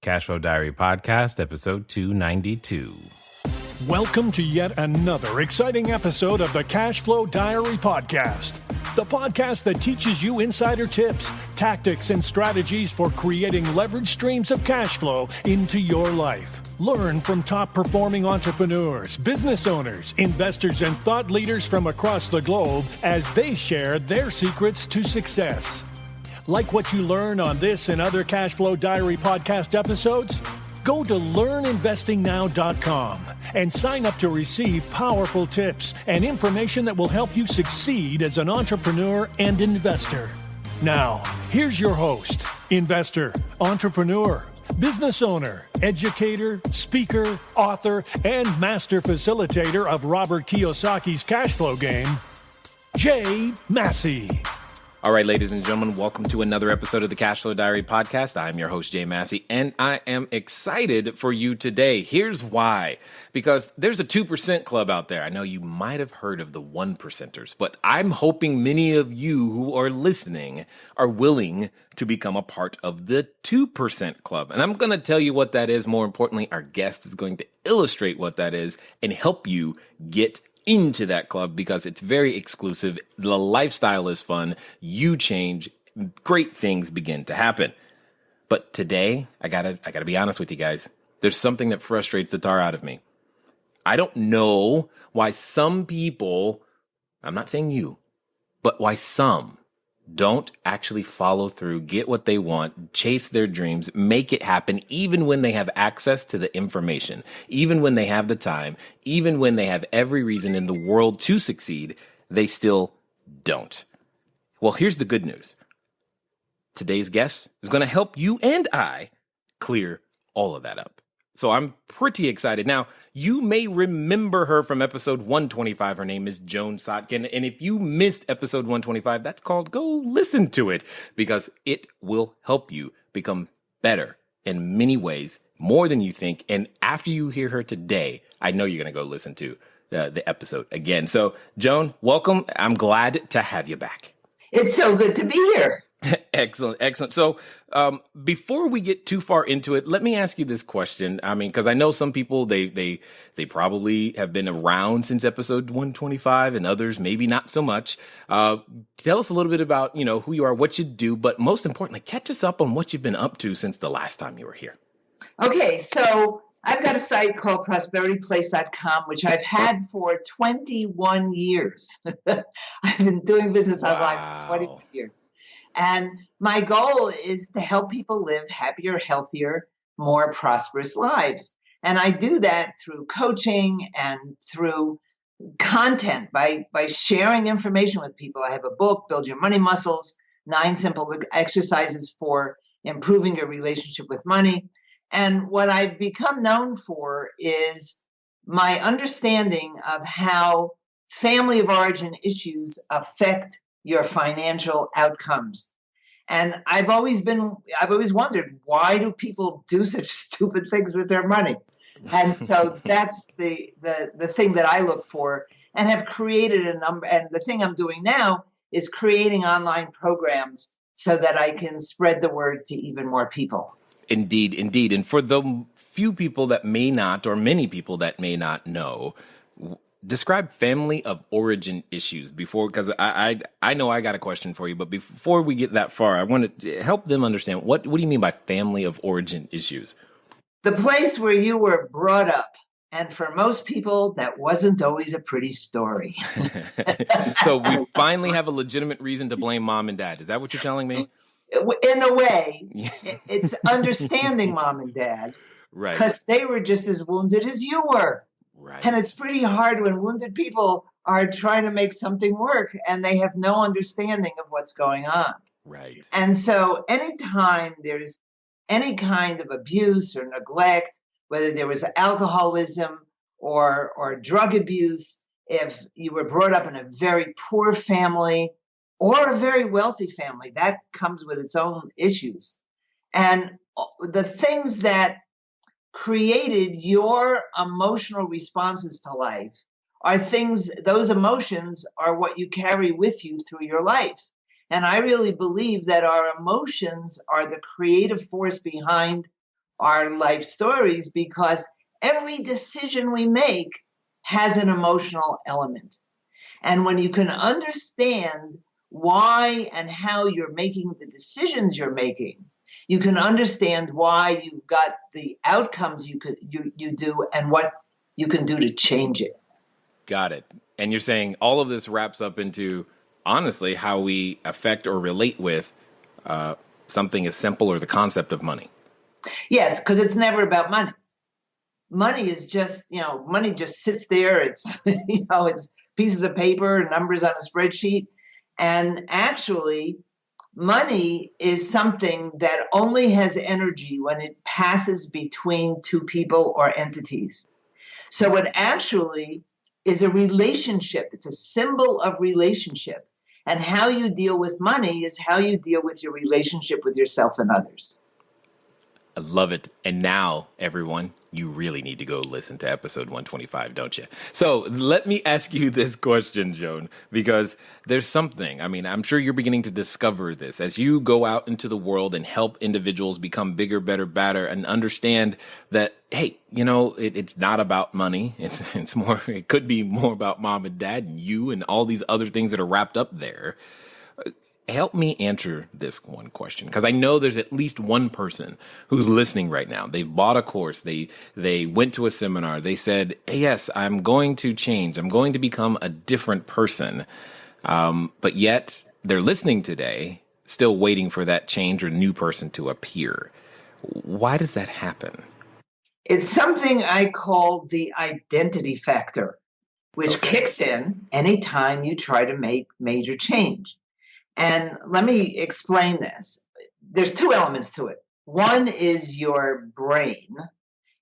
Cashflow Diary Podcast, episode 292. Welcome to yet another exciting episode of the Cashflow Diary Podcast, the podcast that teaches you insider tips, tactics, and strategies for creating leverage streams of cash flow into your life. Learn from top-performing entrepreneurs, business owners, investors, and thought leaders from across the globe as they share their secrets to success. Like what you learn on this and other Cashflow Diary podcast episodes? Go to learninvestingnow.com and sign up to receive powerful tips and information that will help you succeed as an entrepreneur and investor. Now, here's your host, investor, entrepreneur, business owner, educator, speaker, author, and master facilitator of Robert Kiyosaki's cash flow game, Jay Massey. All right, ladies and gentlemen, welcome to another episode of the Cashflow Diary Podcast. I'm your host, Jay Massey, and I am excited for you today. Here's why. Because there's a 2% club out there. I know you might have heard of the 1%ers, but I'm hoping many of you who are listening are willing to become a part of the 2% club. And I'm going to tell you what that is. More importantly, our guest is going to illustrate what that is and help you get into that club because it's very exclusive. The lifestyle is fun. You change. Great things begin to happen. But today, I gotta be honest with you guys. There's something that frustrates the tar out of me. I don't know why some people, I'm not saying you, but why some don't actually follow through, get what they want, chase their dreams, make it happen, even when they have access to the information, even when they have the time, even when they have every reason in the world to succeed, they still don't. Well, here's the good news. Today's guest is going to help you and I clear all of that up. So I'm pretty excited. Now, you may remember her from episode 125. Her name is Joan Sotkin. And if you missed episode 125, that's called Go Listen to It, because it will help you become better in many ways, more than you think. And after you hear her today, I know you're going to go listen to the episode again. So, Joan, welcome. I'm glad to have you back. It's so good to be here. Excellent. Excellent. So before we get too far into it, let me ask you this question. I mean, because I know some people, they probably have been around since episode 125 and others maybe not so much. Tell us a little bit about, who you are, what you do, but most importantly, catch us up on what you've been up to since the last time you were here. Okay. So I've got a site called prosperityplace.com, which I've had for 21 years. I've been doing business online for 21 years. And my goal is to help people live happier, healthier, more prosperous lives. And I do that through coaching and through content by sharing information with people. I have a book, Build Your Money Muscles, 9 simple exercises for improving your relationship with money. And what I've become known for is my understanding of how family of origin issues affect your financial outcomes. And I've always wondered, why do people do such stupid things with their money? And so that's the thing that I look for, and have created a number. And the thing I'm doing now is creating online programs so that I can spread the word to even more people. Indeed, indeed. And for the few people that may not, or many people that may not know, describe family of origin issues before, because I know I got a question for you, but before we get that far, I want to help them understand what do you mean by family of origin issues? The place where you were brought up. And for most people, that wasn't always a pretty story. So we finally have a legitimate reason to blame mom and dad. Is that what you're telling me? In a way, it's understanding mom and dad. Right. Because they were just as wounded as you were. Right. And it's pretty hard when wounded people are trying to make something work and they have no understanding of what's going on. Right. And so anytime there's any kind of abuse or neglect, whether there was alcoholism or drug abuse, if you were brought up in a very poor family or a very wealthy family, that comes with its own issues. And the things that created your emotional responses to life are things, those emotions are what you carry with you through your life. And I really believe that our emotions are the creative force behind our life stories, because every decision we make has an emotional element. And when you can understand why and how you're making the decisions you're making, you can understand why you've got the outcomes you do and what you can do to change it. Got it. And you're saying all of this wraps up into, honestly, how we affect or relate with something as simple or the concept of money. Yes, because it's never about money. Money is just, money just sits there. It's, it's pieces of paper, numbers on a spreadsheet. And actually, money is something that only has energy when it passes between two people or entities. So it actually is a relationship. It's a symbol of relationship. And how you deal with money is how you deal with your relationship with yourself and others. I love it. And now, everyone, you really need to go listen to episode 125, don't you? So let me ask you this question, Joan, because there's something, I'm sure you're beginning to discover this as you go out into the world and help individuals become bigger, better, badder, and understand that, hey, it's not about money. It's more, it could be more about mom and dad and you and all these other things that are wrapped up there. Help me answer this one question, because I know there's at least one person who's listening right now. They bought a course. They went to a seminar. They said, hey, yes, I'm going to change. I'm going to become a different person. But yet they're listening today, still waiting for that change or new person to appear. Why does that happen? It's something I call the identity factor, which kicks in anytime you try to make major change. And let me explain this. There's two elements to it. One is your brain.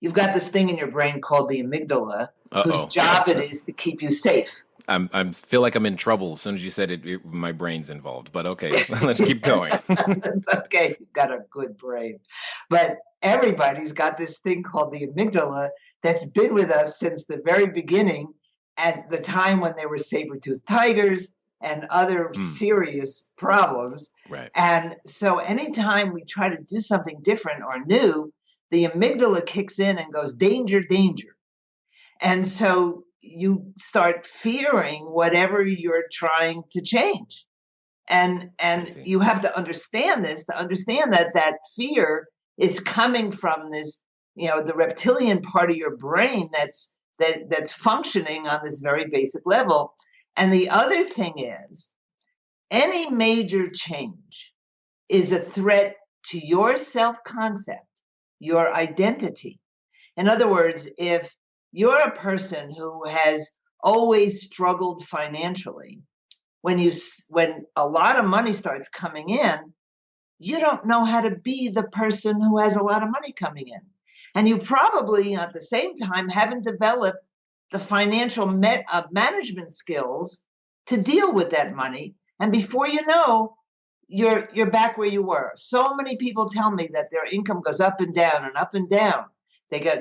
You've got this thing in your brain called the amygdala, whose job it is to keep you safe. I feel like I'm in trouble as soon as you said it, my brain's involved. But okay, let's keep going. It's okay. You've got a good brain. But everybody's got this thing called the amygdala that's been with us since the very beginning, at the time when there were saber-toothed tigers and other serious problems. Right. And so anytime we try to do something different or new, the amygdala kicks in and goes, danger, danger. And so you start fearing whatever you're trying to change. And you have to understand this, to understand that fear is coming from this, the reptilian part of your brain that's functioning on this very basic level. And the other thing is, any major change is a threat to your self-concept, your identity. In other words, if you're a person who has always struggled financially, when a lot of money starts coming in, you don't know how to be the person who has a lot of money coming in. And you probably, at the same time, haven't developed the financial management skills to deal with that money. And before you know, you're back where you were. So many people tell me that their income goes up and down and up and down.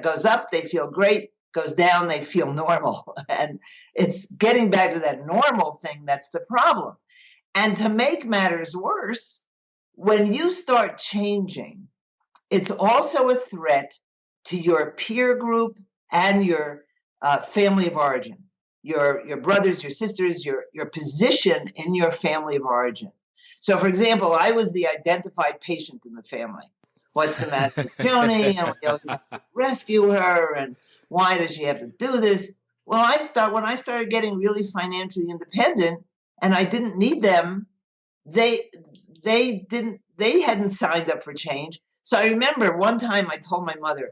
Goes up, they feel great. Goes down, they feel normal. And it's getting back to that normal thing that's the problem. And to make matters worse, when you start changing, it's also a threat to your peer group and your family of origin, your brothers, your sisters, your position in your family of origin. So, for example, I was the identified patient in the family. What's the matter with Joni? And we always have to rescue her. And why does she have to do this? Well, when I started getting really financially independent, and I didn't need them, they hadn't signed up for change. So I remember one time I told my mother,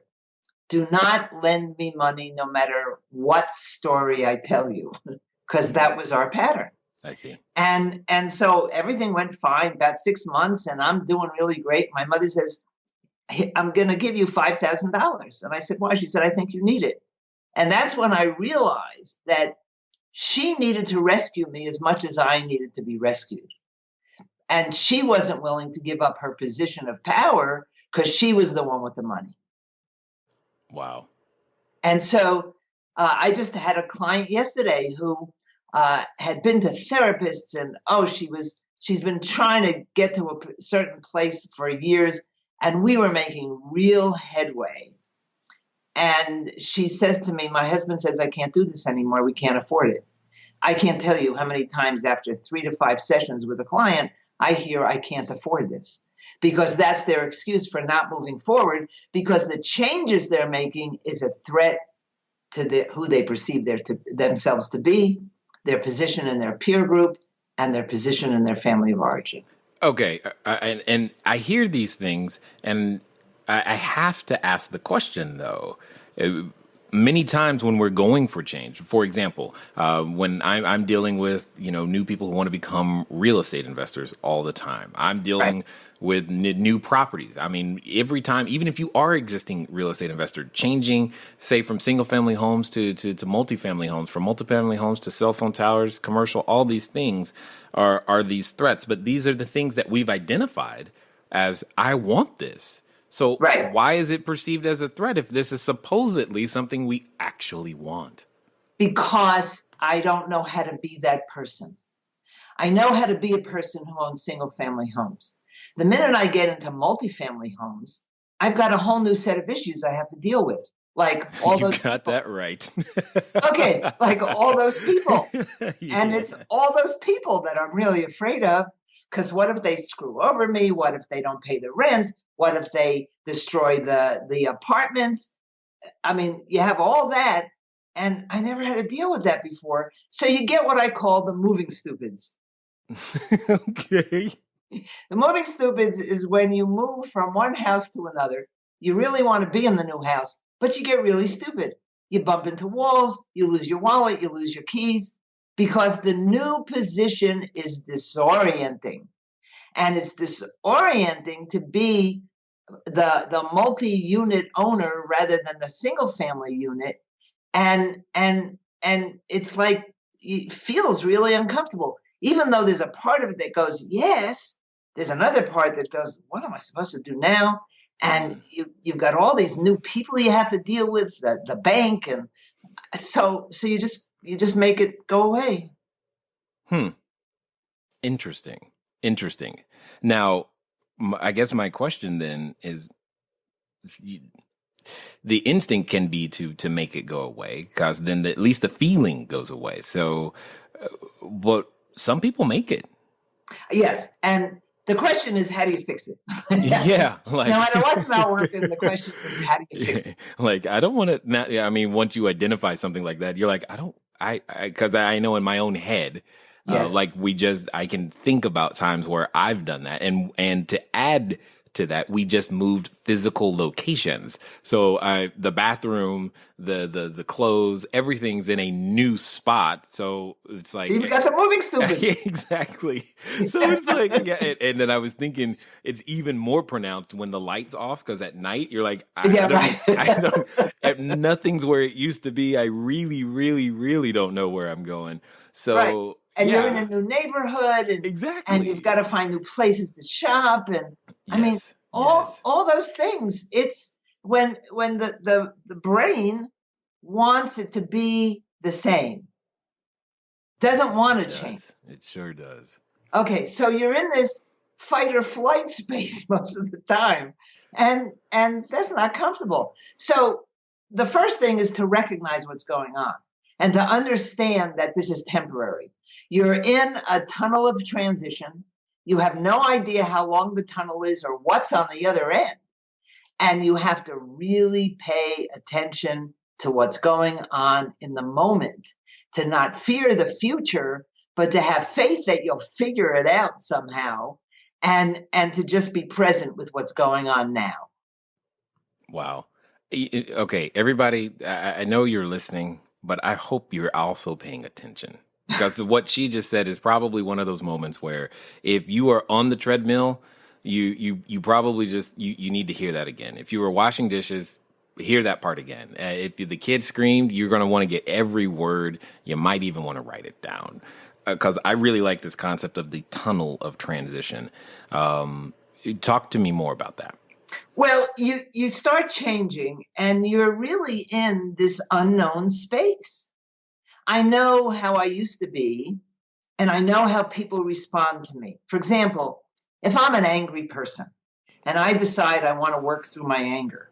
do not lend me money no matter what story I tell you, because that was our pattern. I see. And so everything went fine, about 6 months, and I'm doing really great. My mother says, hey, I'm going to give you $5,000. And I said, why? She said, I think you need it. And that's when I realized that she needed to rescue me as much as I needed to be rescued. And she wasn't willing to give up her position of power because she was the one with the money. Wow. And so I just had a client yesterday who had been to therapists, and she's been trying to get to a certain place for years, And we were making real headway. And she says to me, my husband says, I can't do this anymore. We can't afford it. I can't tell you how many times after 3 to 5 sessions with a client, I hear I can't afford this, because that's their excuse for not moving forward, because the changes they're making is a threat to who they perceive themselves to be, their position in their peer group, and their position in their family of origin. Okay, and I hear these things, and I have to ask the question, though. Many times when we're going for change, for example, when I'm dealing with new people who want to become real estate investors all the time, I'm dealing with new properties. I mean, every time, even if you are existing real estate investor, changing, say, from single family homes to multifamily homes, from multifamily homes to cell phone towers, commercial, all these things are these threats. But these are the things that we've identified as, I want this. So why is it perceived as a threat if this is supposedly something we actually want? Because I don't know how to be that person. I know how to be a person who owns single family homes. The minute I get into multifamily homes, I've got a whole new set of issues I have to deal with. Like all you those got people. That right. Okay, like all those people. Yeah. And it's all those people that I'm really afraid of, because what if they screw over me? What if they don't pay the rent? What if they destroy the apartments? I mean, you have all that, and I never had to deal with that before. So you get what I call the moving stupids. Okay. The moving stupids is when you move from one house to another. You really want to be in the new house, but you get really stupid. You bump into walls, you lose your wallet, you lose your keys, because the new position is disorienting. And it's disorienting to be the multi-unit owner rather than the single family unit. And it's like, it feels really uncomfortable. Even though there's a part of it that goes, yes, there's another part that goes, what am I supposed to do now? And you've got all these new people you have to deal with, the bank, and so you just make it go away. Interesting. Now, I guess my question then is, the instinct can be to make it go away, because then at least the feeling goes away. So, but some people make it. Yes, and the question is, how do you fix it? Yeah, like no matter what's not working, the question is, how do you fix it? Like, I don't want to. I mean, once you identify something like that, you're like, because I know in my own head. Yes. I can think about times where I've done that, and to add to that, we just moved physical locations. So the bathroom, the clothes, everything's in a new spot. So it's like, so you've got the moving stupid. Exactly. So it's like, and then I was thinking it's even more pronounced when the light's off, because at night you're like, nothing's where it used to be. I really, really, really don't know where I'm going. So. Right. And you're in a new neighborhood, and exactly, and you've got to find new places to shop, and I mean, all those things. It's when the brain wants it to be the same, doesn't want to change. It sure does. Okay, so you're in this fight or flight space most of the time, and that's not comfortable. So the first thing is to recognize what's going on and to understand that this is temporary. You're in a tunnel of transition. You have no idea how long the tunnel is or what's on the other end. And you have to really pay attention to what's going on in the moment, to not fear the future, but to have faith that you'll figure it out somehow, and to just be present with what's going on now. Wow. Okay, everybody, I know you're listening, but I hope you're also paying attention. Because what she just said is probably one of those moments where if you are on the treadmill, you probably just, you need to hear that again. If you were washing dishes, hear that part again. If the kid screamed, you're going to want to get every word. You might even want to write it down. Because I really like this concept of the tunnel of transition. Talk to me more about that. Well, you start changing, and you're really in this unknown space. I know how I used to be, and I know how people respond to me. For example, if I'm an angry person and I decide I want to work through my anger.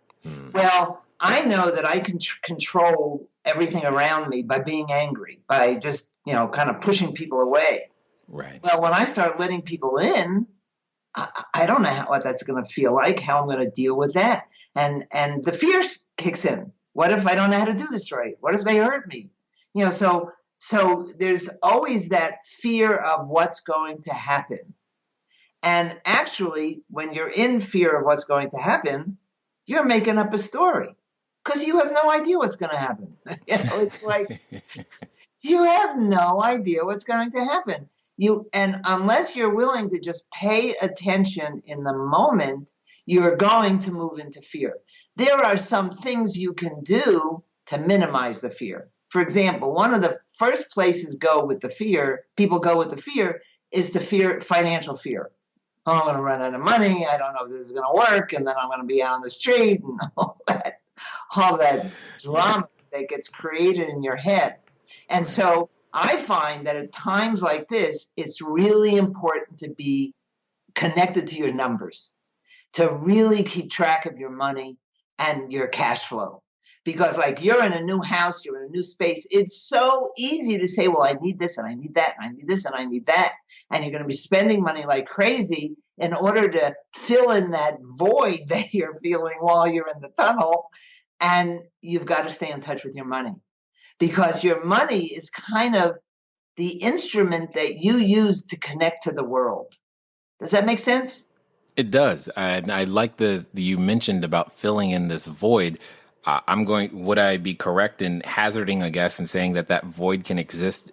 Well, I know that I can control everything around me by being angry, by just, kind of pushing people away. Right. Well, when I start letting people in, I don't know what that's going to feel like, how I'm going to deal with that. And the fear kicks in. What if I don't know how to do this right? What if they hurt me? So there's always that fear of what's going to happen. And actually, when you're in fear of what's going to happen, you're making up a story because you have no idea what's going to happen. It's like you have no idea what's going to happen. And unless you're willing to just pay attention in the moment, you're going to move into fear. There are some things you can do to minimize the fear. For example, one of the first places people go with the fear is the financial fear. Oh, I'm going to run out of money. I don't know if this is going to work. And then I'm going to be out on the street and all that drama that gets created in your head. And so I find that at times like this, it's really important to be connected to your numbers, to really keep track of your money and your cash flow. Because like you're in a new house, you're in a new space. It's so easy to say, well, I need this and I need that and I need this and I need that. And you're going to be spending money like crazy in order to fill in that void that you're feeling while you're in the tunnel. And you've got to stay in touch with your money because your money is kind of the instrument that you use to connect to the world. Does that make sense? It does. I like you mentioned about filling in this void. Would I be correct in hazarding a guess and saying that void can exist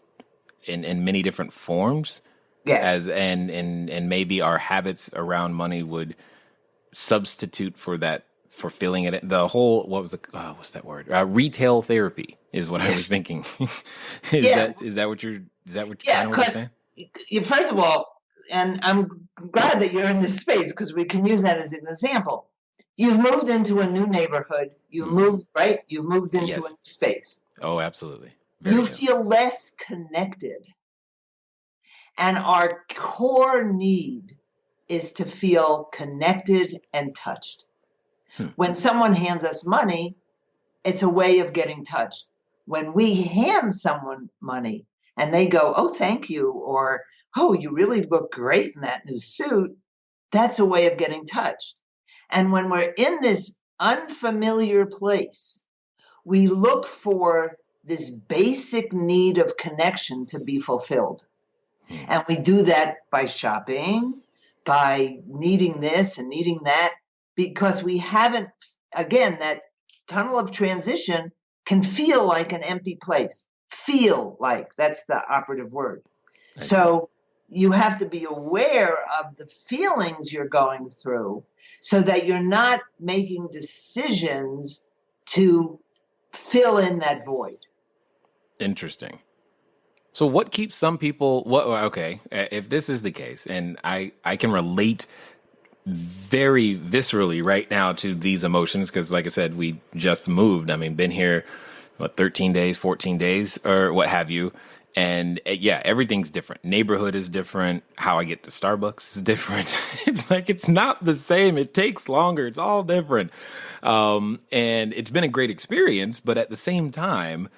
in many different forms? Yes. And maybe our habits around money would substitute for that, for filling it in. The whole, what's that word? Retail therapy is what I was thinking. Is that what you're kind of saying? First of all, and I'm glad that you're in this space because we can use that as an example. You've moved into a new neighborhood. You've moved into a new space. Oh, absolutely. You feel less connected. And our core need is to feel connected and touched. When someone hands us money, it's a way of getting touched. When we hand someone money and they go, oh, thank you, or, oh, you really look great in that new suit, that's a way of getting touched. And when we're in this unfamiliar place, we look for this basic need of connection to be fulfilled. And we do that by shopping, by needing this and needing that, because we haven't, again, that tunnel of transition can feel like an empty place. Feel like, that's the operative word. So you have to be aware of the feelings you're going through so that you're not making decisions to fill in that void. Interesting. So what keeps some people, if this is the case, and I can relate very viscerally right now to these emotions, because like I said, we just moved. I mean, been here, 13 days, 14 days, or what have you. And everything's different. Neighborhood is different. How I get to Starbucks is different. It's like, it's not the same. It takes longer. It's all different. And it's been a great experience, but at the same time,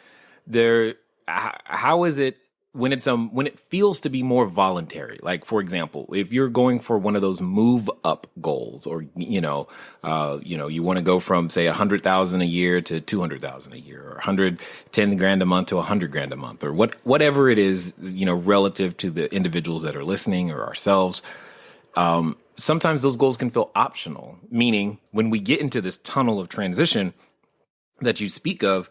how is it when it feels to be more voluntary? Like, for example, if you're going for one of those move up goals, or you want to go from say 100,000 a year to 200,000 a year, or 110 grand a month to 100 grand a month, or whatever it is, relative to the individuals that are listening or ourselves. Sometimes those goals can feel optional, meaning when we get into this tunnel of transition that you speak of,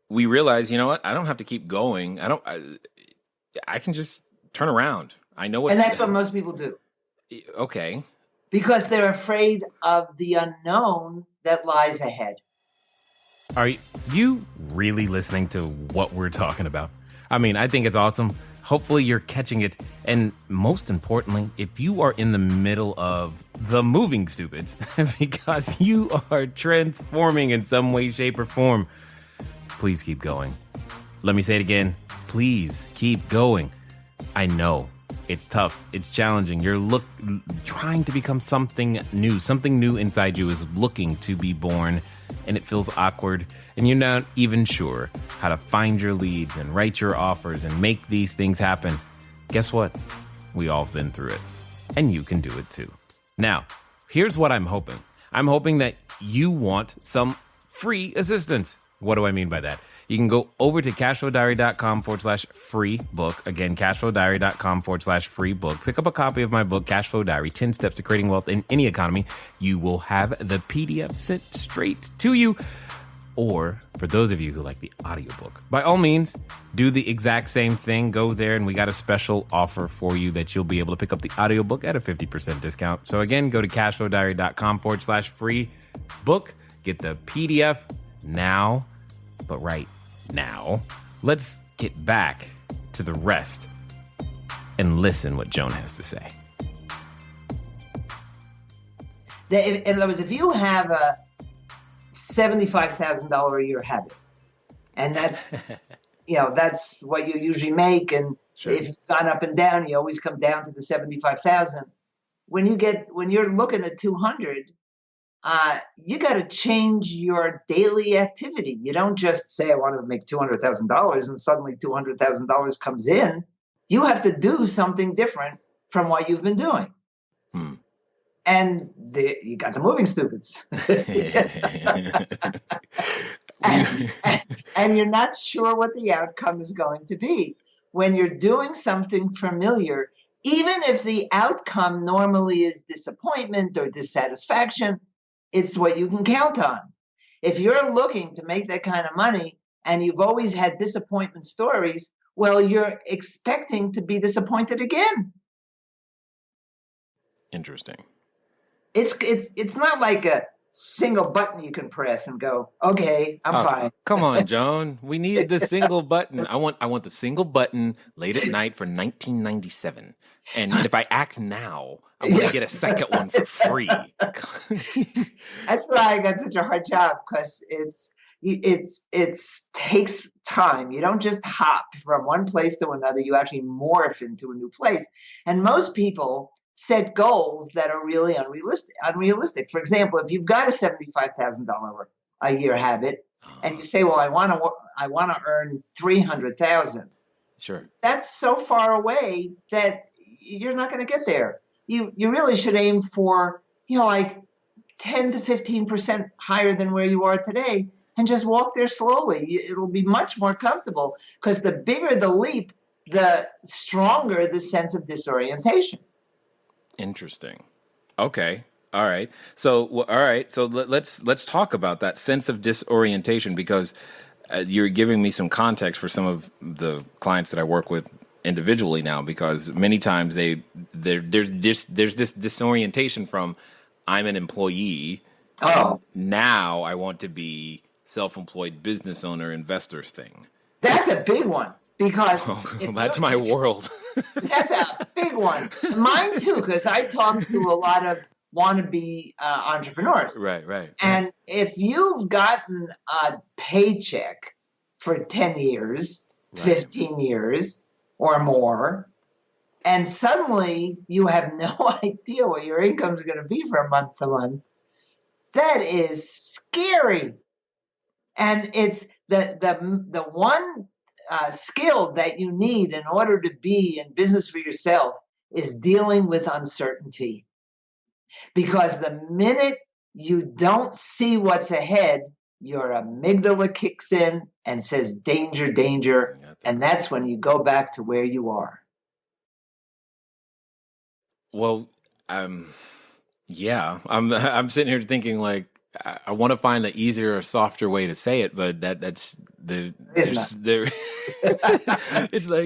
we realize, you know what? I don't have to keep going. I can just turn around. I know what's. And that's what most people do. Okay. Because they're afraid of the unknown that lies ahead. Are you really listening to what we're talking about? I mean, I think it's awesome. Hopefully you're catching it. And most importantly, if you are in the middle of the moving stupids, because you are transforming in some way, shape, or form, please keep going. Let me say it again. Please keep going. I know It's tough. It's challenging. You're trying to become something new. Something new inside you is looking to be born, and it feels awkward, and you're not even sure how to find your leads and write your offers and make these things happen. Guess what? We all have been through it, and you can do it too. Now, here's what I'm hoping. I'm hoping that you want some free assistance. What do I mean by that? You can go over to cashflowdiary.com/free book. Again, cashflowdiary.com/free book. Pick up a copy of my book, Cashflow Diary, 10 Steps to Creating Wealth in Any Economy. You will have the PDF sent straight to you. Or for those of you who like the audiobook, by all means, do the exact same thing. Go there, and we got a special offer for you that you'll be able to pick up the audiobook at a 50% discount. So again, go to cashflowdiary.com/free book. Get the PDF now. But right now, let's get back to the rest and listen what Joan has to say. In other words, if you have a $75,000 a year habit, and that's that's what you usually make, and sure, if you've gone up and down, you always come down to the 75,000. When you're looking at 200. You got to change your daily activity. You don't just say, I want to make $200,000 and suddenly $200,000 comes in. You have to do something different from what you've been doing. And you got the moving stupids. and you're not sure what the outcome is going to be. When you're doing something familiar, even if the outcome normally is disappointment or dissatisfaction, it's what you can count on. If you're looking to make that kind of money and you've always had disappointment stories, well, you're expecting to be disappointed again. Interesting. It's not like a single button you can press and go, okay, I'm fine. Come on, Joan. We need the single button. I want the single button late at night for 1997. And if I act now, I'm going to get a second one for free. That's why I got such a hard job, because it takes time. You don't just hop from one place to another. You actually morph into a new place. And most people set goals that are really unrealistic. For example, if you've got a $75,000 a year habit, and you say, well, I want to earn $300,000. Sure. That's so far away that you're not going to get there. You really should aim for, like 10 to 15% higher than where you are today, and just walk there slowly. It'll be much more comfortable, because the bigger the leap, the stronger the sense of disorientation. Interesting. Okay. All right. So let's talk about that sense of disorientation, because you're giving me some context for some of the clients that I work with individually now, because many times there's this disorientation from, I'm an employee. Now I want to be self-employed business owner, investors thing. That's a big one. Because that's my world. That's a big one. Mine too, because I talk to a lot of wannabe entrepreneurs. Right. And if you've gotten a paycheck for 10 years, 15 years or more, and suddenly you have no idea what your income is going to be from month to month, that is scary. And it's the one skill that you need in order to be in business for yourself is dealing with uncertainty. Because the minute you don't see what's ahead, your amygdala kicks in and says, danger, danger. And that's when you go back to where you are. Well, yeah, I'm sitting here thinking, like, I want to find an easier or softer way to say it, but that's there. It's like,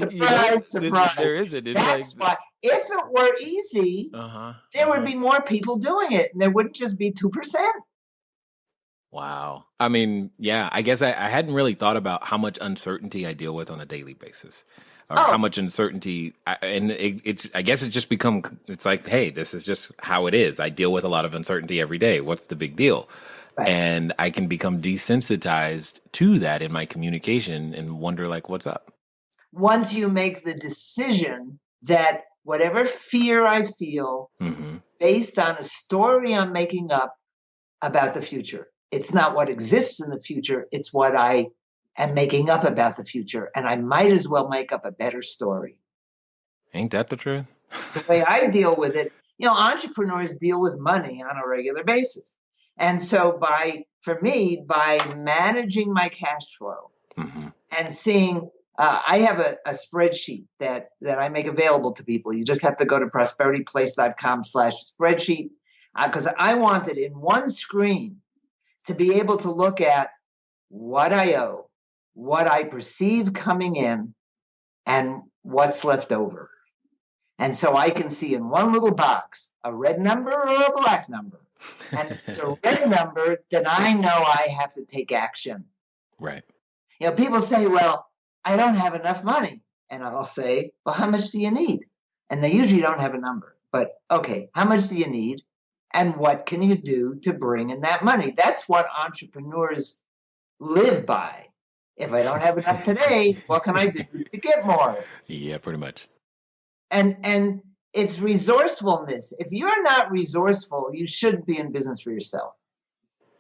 surprise. There isn't. It's that's why, if it were easy, there would be more people doing it, and there wouldn't just be 2%. Wow. I mean, yeah, I guess I hadn't really thought about how much uncertainty I deal with on a daily basis. Or how much uncertainty, I guess it's like, hey, this is just how it is. I deal with a lot of uncertainty every day. What's the big deal? Right. And I can become desensitized to that in my communication and wonder, like, what's up? Once you make the decision that whatever fear I feel based on a story I'm making up about the future. It's not what exists in the future. It's what I am making up about the future. And I might as well make up a better story. Ain't that the truth? The way I deal with it, entrepreneurs deal with money on a regular basis. And so for me, by managing my cash flow and seeing, I have a spreadsheet that I make available to people. You just have to go to prosperityplace.com/spreadsheet because I want it in one screen to be able to look at what I owe, what I perceive coming in, and what's left over. And so I can see in one little box a red number or a black number. And if it's a red number, then I know I have to take action. Right. People say, well, I don't have enough money. And I'll say, well, how much do you need? And they usually don't have a number. But okay, how much do you need? And what can you do to bring in that money? That's what entrepreneurs live by. If I don't have enough today, what can I do to get more? Yeah, pretty much. And it's resourcefulness. If you're not resourceful, you shouldn't be in business for yourself.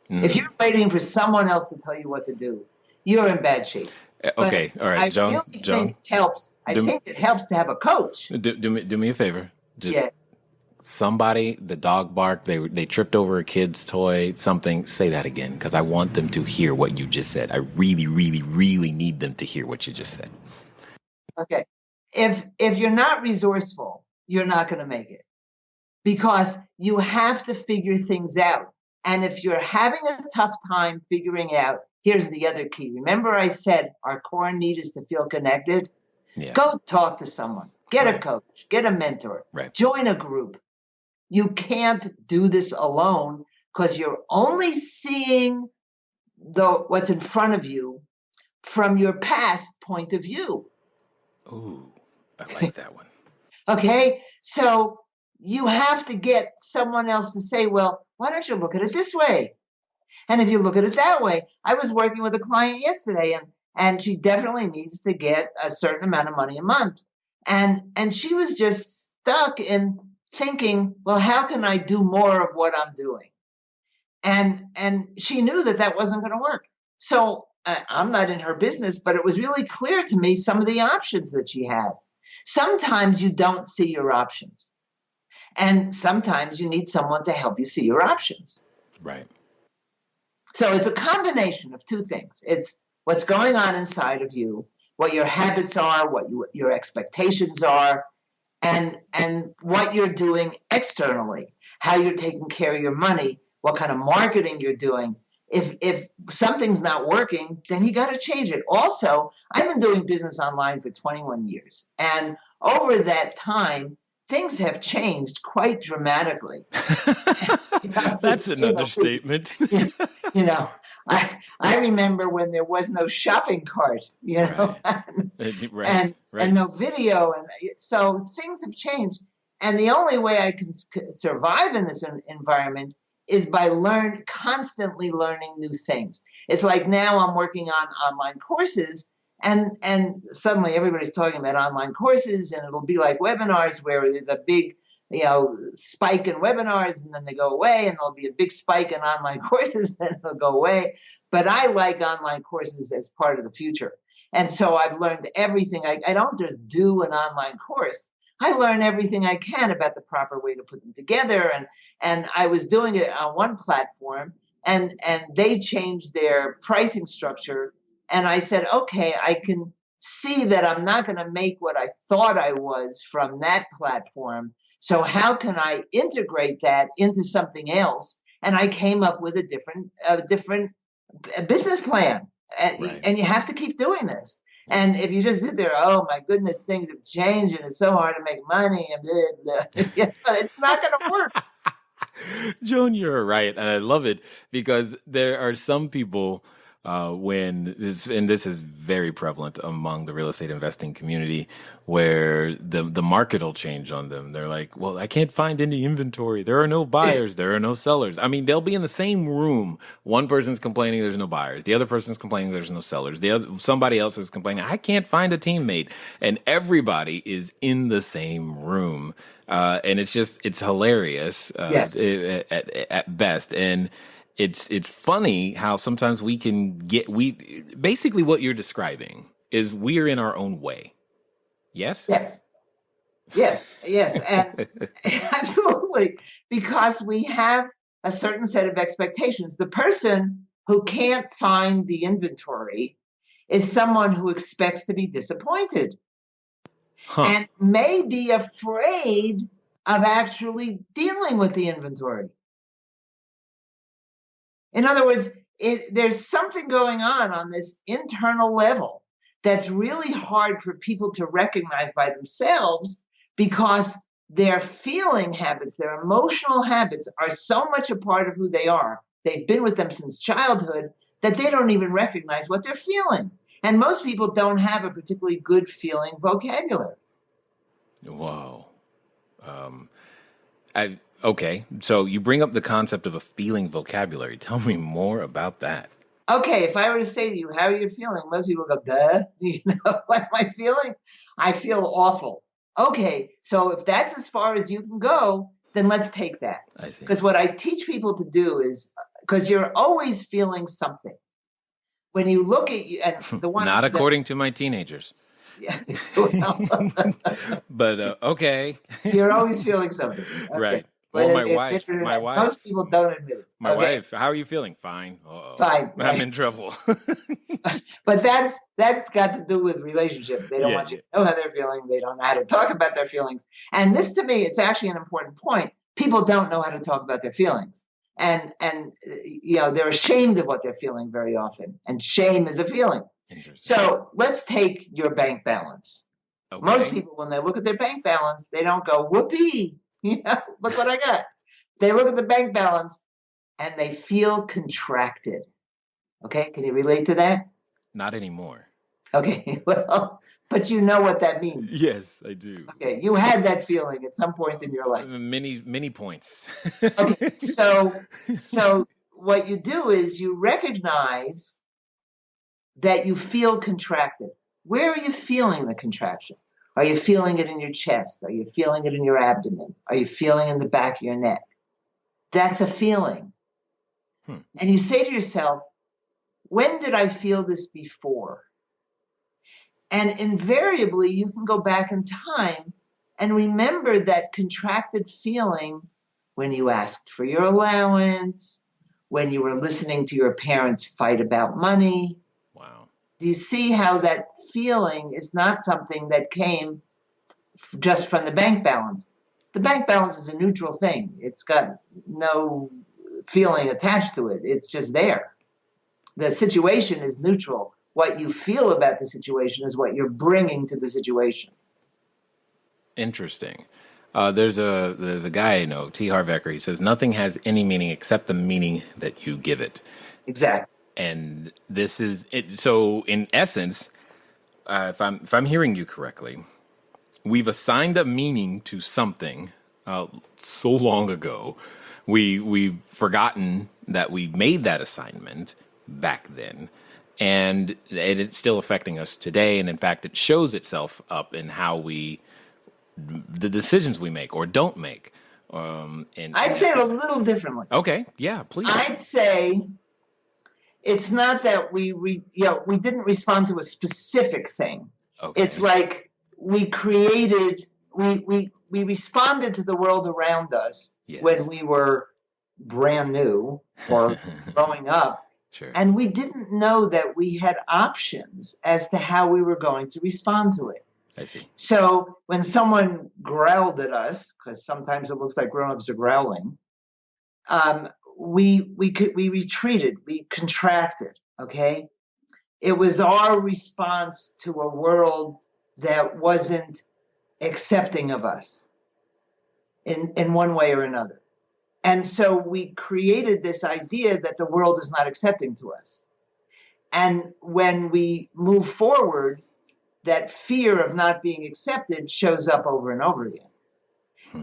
If you're waiting for someone else to tell you what to do, you're in bad shape. Okay, all right, Joan. Think it helps. I think it helps to have a coach. Do me a favor. Just somebody, the dog barked. They tripped over a kid's toy. Something. Say that again, because I want them to hear what you just said. I really, really, really need them to hear what you just said. Okay. If you're not resourceful, you're not going to make it because you have to figure things out. And if you're having a tough time figuring out, here's the other key. Remember I said our core need is to feel connected? Yeah. Go talk to someone. Get a coach. Get a mentor. Right. Join a group. You can't do this alone because you're only seeing what's in front of you from your past point of view. Ooh. I like that one. Okay, so you have to get someone else to say, well, why don't you look at it this way? And if you look at it that way, I was working with a client yesterday and she definitely needs to get a certain amount of money a month. And she was just stuck in thinking, well, how can I do more of what I'm doing? And she knew that wasn't going to work. So I'm not in her business, but it was really clear to me some of the options that she had. Sometimes you don't see your options. And sometimes you need someone to help you see your options. Right. So it's a combination of two things. It's what's going on inside of you, what your habits are, what your expectations are, and what you're doing externally, how you're taking care of your money, what kind of marketing you're doing. If something's not working, then you got to change it. Also, I've been doing business online for 21 years. And over that time, things have changed quite dramatically. That's an understatement. I remember when there was no shopping cart, Right. and no video. And so things have changed. And the only way I can survive in this environment is by constantly learning new things. It's like now I'm working on online courses and suddenly everybody's talking about online courses and it'll be like webinars where there's a big, spike in webinars and then they go away and there'll be a big spike in online courses and they'll go away. But I like online courses as part of the future. And so I've learned everything. I don't just do an online course. I learn everything I can about the proper way to put them together. And I was doing it on one platform and they changed their pricing structure. And I said, okay, I can see that I'm not going to make what I thought I was from that platform. So how can I integrate that into something else? And I came up with a different business plan. And you have to keep doing this. And if you just sit there, oh my goodness, things have changed and it's so hard to make money and blah, blah. It's not going to work. Joan, you're right. And I love it because there are some people and this is very prevalent among the real estate investing community, where the market will change on them. They're like, well, I can't find any inventory. There are no buyers. There are no sellers. I mean, they'll be in the same room. One person's complaining there's no buyers. The other person's complaining there's no sellers. Somebody else is complaining, I can't find a teammate. And everybody is in the same room. And it's hilarious Yes. at best. And it's funny how sometimes basically what you're describing is we are in our own way. Yes? Yes. And absolutely. Because we have a certain set of expectations. The person who can't find the inventory is someone who expects to be disappointed and may be afraid of actually dealing with the inventory. In other words, there's something going on this internal level that's really hard for people to recognize by themselves, because their feeling habits, their emotional habits are so much a part of who they are. They've been with them since childhood that they don't even recognize what they're feeling. And most people don't have a particularly good feeling vocabulary. Whoa. Okay, so you bring up the concept of a feeling vocabulary. Tell me more about that. Okay, if I were to say to you, how are you feeling? Most people go, duh. You know, what am I feeling? I feel awful. Okay, so if that's as far as you can go, then let's take that. I see. Because what I teach people to do is, because you're always feeling something. When you look at you, and the one not according to my teenagers. Yeah, well, but okay. You're always feeling something. Okay. Right. Well, my wife. Most people don't admit it. My wife. How are you feeling? Fine. Uh-oh. Fine. Right. I'm in trouble. But that's got to do with relationships. They don't want you to know how they're feeling. They don't know how to talk about their feelings. And this, to me, it's actually an important point. People don't know how to talk about their feelings. And they're ashamed of what they're feeling very often. And shame is a feeling. So let's take your bank balance. Okay. Most people, when they look at their bank balance, they don't go, whoopee, look what I got. They look at the bank balance and they feel contracted. Okay, can you relate to that? Not anymore. Okay, well, but you know what that means. Yes, I do. Okay, you had that feeling at some point in your life. Many points. Okay, so what you do is you recognize that you feel contracted. Where are you feeling the contraction? Are you feeling it in your chest? Are you feeling it in your abdomen? Are you feeling it in the back of your neck? That's a feeling. And you say to yourself, when did I feel this before? And invariably, you can go back in time and remember that contracted feeling when you asked for your allowance, when you were listening to your parents fight about money. Wow. Do you see how that feeling is not something that came just from the bank balance? The bank balance is a neutral thing. It's got no feeling attached to it. It's just there. The situation is neutral. What you feel about the situation is what you're bringing to the situation. Interesting. There's a guy I know, T. Harv Eker. He says nothing has any meaning except the meaning that you give it. Exactly. And this is it. So, in essence, if I'm hearing you correctly, we've assigned a meaning to something so long ago. We've forgotten that we made that assignment back then, and it's still affecting us today. And in fact, it shows itself up in how the decisions we make or don't make. I'd say it a little differently. Okay, yeah, please. I'd say it's not that we didn't respond to a specific thing. Okay. It's like we responded to the world around us when we were brand new or growing up. Sure. And we didn't know that we had options as to how we were going to respond to it. I see. So when someone growled at us, because sometimes it looks like grown-ups are growling, we retreated, we contracted, okay? It was our response to a world that wasn't accepting of us in one way or another. And so we created this idea that the world is not accepting to us. And when we move forward, that fear of not being accepted shows up over and over again.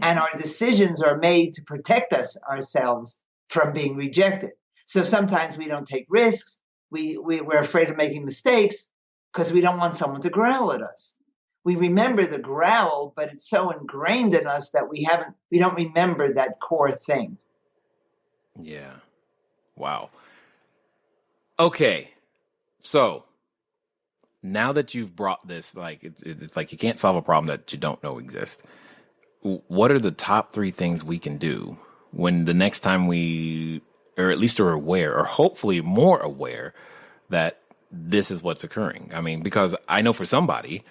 And our decisions are made to protect ourselves from being rejected. So sometimes we don't take risks. We're afraid of making mistakes because we don't want someone to growl at us. We remember the growl, but it's so ingrained in us that we don't remember that core thing. Yeah. Wow. Okay. So now that you've brought this, like it's like you can't solve a problem that you don't know exists. What are the top 3 things we can do when the next time we, or at least are aware, or hopefully more aware that this is what's occurring? I mean, because I know for somebody,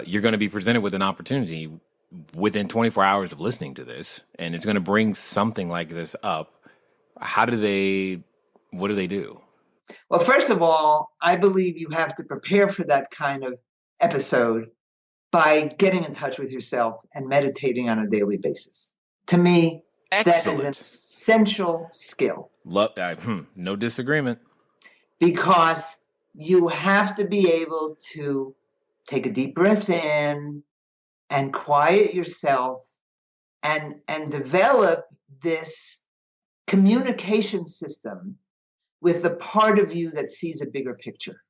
you're going to be presented with an opportunity within 24 hours of listening to this, and it's going to bring something like this up. What do they do? Well, first of all, I believe you have to prepare for that kind of episode by getting in touch with yourself and meditating on a daily basis. To me, Excellent. that is an essential skill. No disagreement. Because you have to be able to take a deep breath in and quiet yourself and develop this communication system with the part of you that sees a bigger picture.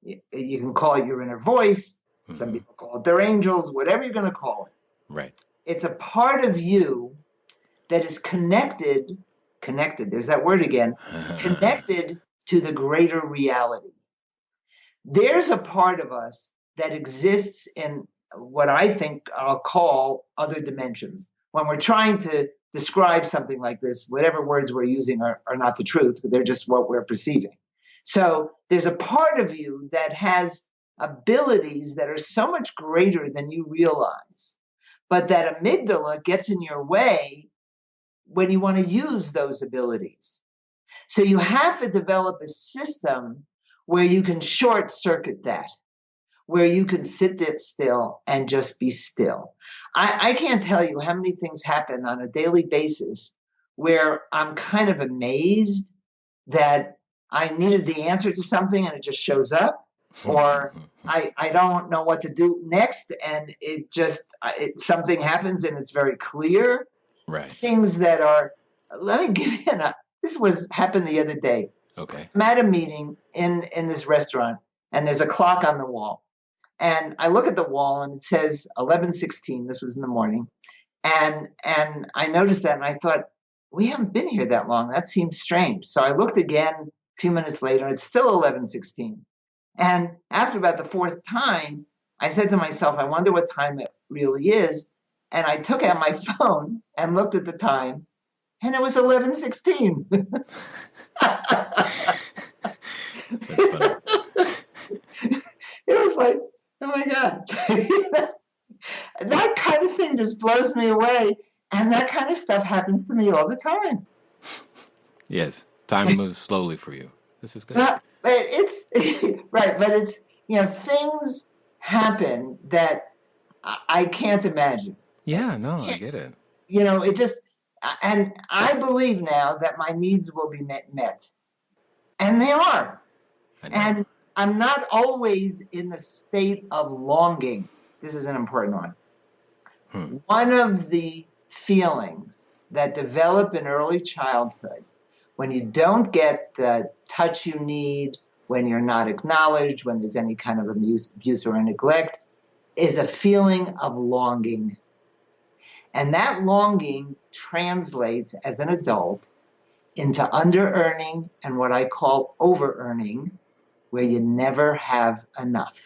You can call it your inner voice. Mm-hmm. Some people call it their angels, whatever you're going to call it. Right. It's a part of you that is connected, there's that word again, connected to the greater reality. There's a part of us that exists in what I think I'll call other dimensions. When we're trying to describe something like this, whatever words we're using are not the truth, but they're just what we're perceiving. So there's a part of you that has abilities that are so much greater than you realize, but that amygdala gets in your way when you want to use those abilities. So you have to develop a system where you can short circuit that, where you can sit still and just be still. I can't tell you how many things happen on a daily basis where I'm kind of amazed that I needed the answer to something and it just shows up, or I don't know what to do next and something happens and it's very clear. Right. Things that are, let me give you this happened the other day. Okay. I'm at a meeting in this restaurant and there's a clock on the wall. And I look at the wall and it says 11:16. This was in the morning. And I noticed that and I thought, we haven't been here that long. That seems strange. So I looked again a few minutes later and it's still 11:16. And after about the 4th time, I said to myself, I wonder what time it really is. And I took out my phone and looked at the time and it was 11:16. That's funny. It was like, oh my God. That kind of thing just blows me away. And that kind of stuff happens to me all the time. Yes. Time moves slowly for you. This is good. But it's right. But it's, things happen that I can't imagine. Yeah, no, I get it. It just, and I believe now that my needs will be met. And they are. And I'm not always in the state of longing. This is an important one. One of the feelings that develop in early childhood, when you don't get the touch you need, when you're not acknowledged, when there's any kind of abuse or neglect, is a feeling of longing. And that longing translates as an adult into under-earning and what I call over-earning, where you never have enough.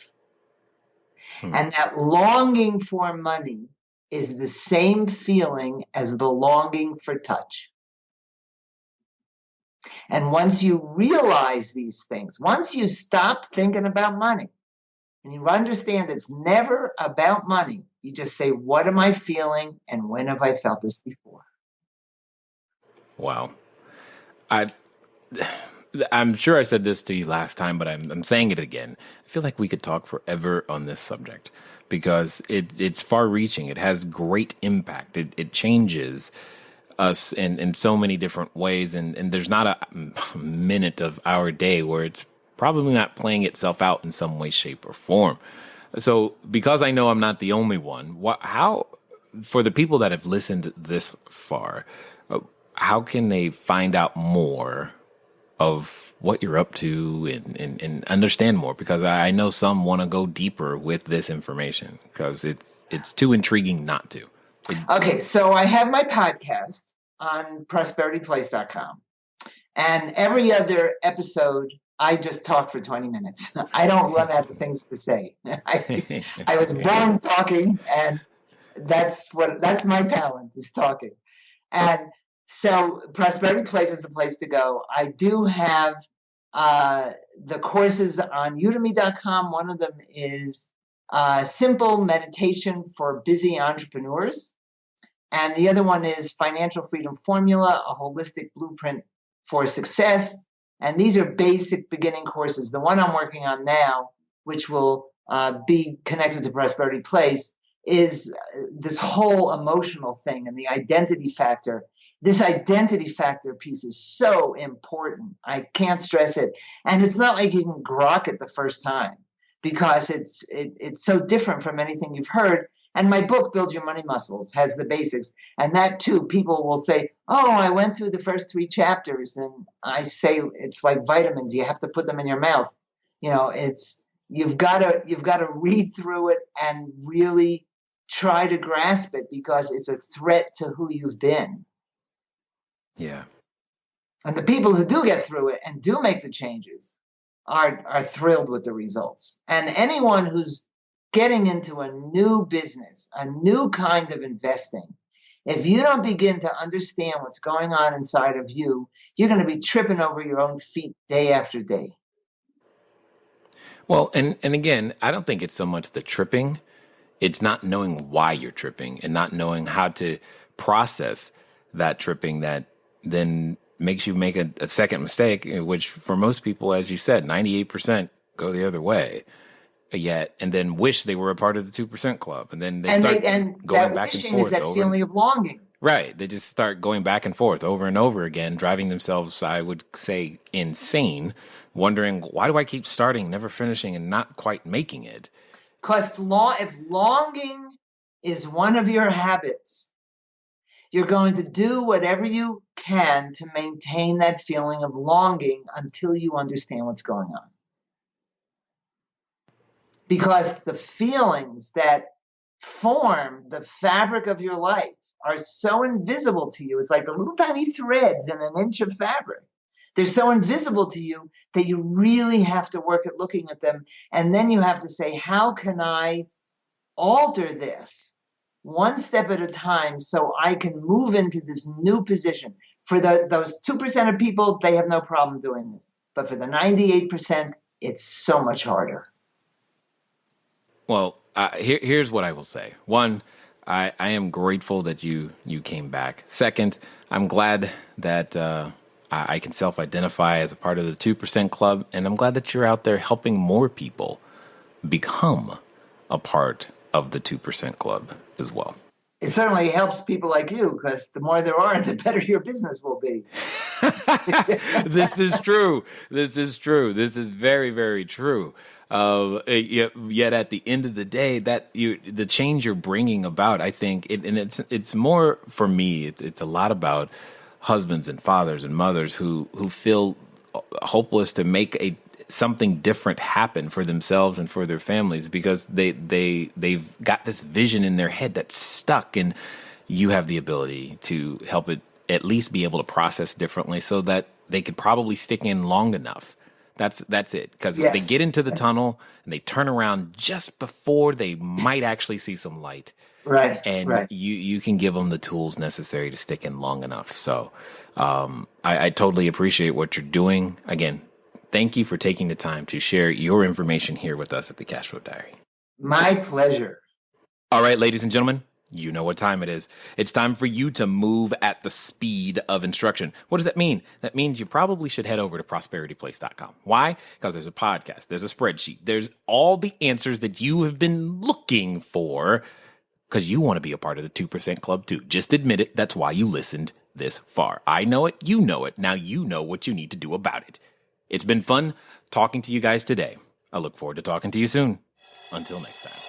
And that longing for money is the same feeling as the longing for touch. And once you realize these things, once you stop thinking about money, and you understand it's never about money, you just say, what am I feeling and when have I felt this before? Wow. I'm sure I said this to you last time, but I'm saying it again. I feel like we could talk forever on this subject because it's far-reaching. It has great impact. It changes us in so many different ways. And there's not a minute of our day where it's probably not playing itself out in some way, shape, or form. So because I know I'm not the only one, how, for the people that have listened this far, how can they find out more of what you're up to and understand more? Because I know some want to go deeper with this information because it's too intriguing not to. Okay, so I have my podcast on prosperityplace.com. And every other episode, I just talk for 20 minutes. I don't run out of things to say. I was born talking, and that's my talent, is talking. And so Prosperity Place is the place to go. I do have the courses on udemy.com. One of them is Simple Meditation for Busy Entrepreneurs. And the other one is Financial Freedom Formula, a holistic blueprint for success. And these are basic beginning courses. The one I'm working on now, which will be connected to Prosperity Place, is this whole emotional thing and the identity factor. This identity factor piece is so important. I can't stress it. And it's not like you can grok it the first time because it's so different from anything you've heard. And my book, Build Your Money Muscles, has the basics. And that, too, people will say, oh, I went through the first 3 chapters. And I say it's like vitamins. You have to put them in your mouth. You know, you've got to read through it and really try to grasp it because it's a threat to who you've been. Yeah. And the people who do get through it and do make the changes are thrilled with the results. And anyone who's getting into a new business, a new kind of investing, if you don't begin to understand what's going on inside of you, you're going to be tripping over your own feet day after day. Well, and again, I don't think it's so much the tripping. It's not knowing why you're tripping and not knowing how to process that tripping that then makes you make a second mistake, which for most people, as you said, 98% go the other way. Yet, and then wish they were a part of the 2% club, and then they start going back and forth. Is that feeling of longing, right? They just start going back and forth over and over again, driving themselves, I would say, insane, wondering why do I keep starting, never finishing, and not quite making it? Because if longing is one of your habits, you're going to do whatever you can to maintain that feeling of longing until you understand what's going on. Because the feelings that form the fabric of your life are so invisible to you. It's like the little tiny threads in an inch of fabric. They're so invisible to you that you really have to work at looking at them. And then you have to say, how can I alter this one step at a time so I can move into this new position? For those 2% of people, they have no problem doing this. But for the 98%, it's so much harder. Well, here's what I will say. One, I am grateful that you came back. Second, I'm glad that I can self-identify as a part of the 2% club, and I'm glad that you're out there helping more people become a part of the 2% club as well. It certainly helps people like you because the more there are, the better your business will be. This is true. This is true. This is very, very true. Yet at the end of the day, the change you're bringing about, I think, it's more for me. It's a lot about husbands and fathers and mothers who feel hopeless to make something different happen for themselves and for their families because they've got this vision in their head that's stuck, and you have the ability to help it at least be able to process differently so that they could probably stick in long enough. That's it. Because yes. They get into the tunnel and they turn around just before they might actually see some light. Right. And right. You can give them the tools necessary to stick in long enough. So I totally appreciate what you're doing. Again, thank you for taking the time to share your information here with us at the Cashflow Diary. My pleasure. All right, ladies and gentlemen. You know what time it is. It's time for you to move at the speed of instruction. What does that mean? That means you probably should head over to prosperityplace.com. Why? Because there's a podcast, there's a spreadsheet, there's all the answers that you have been looking for because you want to be a part of the 2% club too. Just admit it. That's why you listened this far. I know it. You know it. Now you know what you need to do about it. It's been fun talking to you guys today. I look forward to talking to you soon. Until next time.